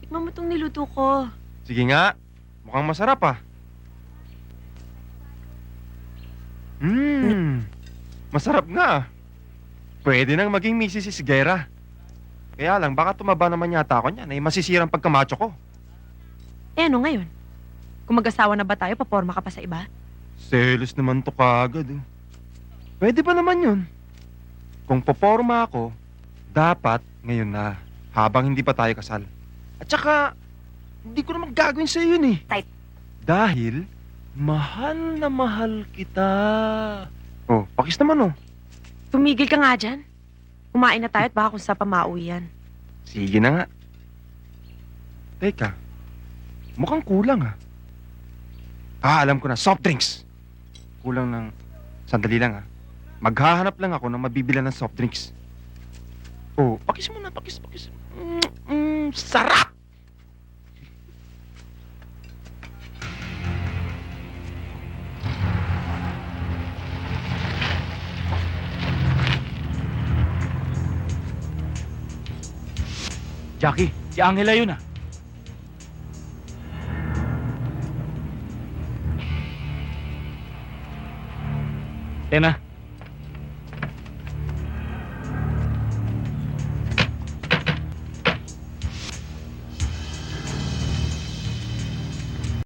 Tikman mo tong niluto ko. Sige nga. Mukhang masarap ah. Masarap nga. Pwede nang maging Mrs. Isguera. Kaya lang, baka tumaba naman yata ako niyan. Masisirang pagkamacho ko. Eh ano ngayon? Kung mag-asawa na ba tayo, paporma ka pa sa iba? Selos naman to kagad eh. Pwede ba naman yun? Kung poporma ako, dapat ngayon na, habang hindi pa tayo kasal. At saka, hindi ko naman gagawin sa yun eh. Tight. Dahil, mahal na mahal kita. Oh, pakis naman oh. Tumigil ka nga dyan. Kumain na tayo at baka kung saan pa mauwi yan. Sige na nga. Teka, mukhang kulang ah. Alam ko na, soft drinks. Kulang ng, sandali lang ah. Maghahanap lang ako ng mabibila ng soft drinks. Oh, pakis mo na, pakis. Sarap! Jackie, si Angela yun ah. Tena,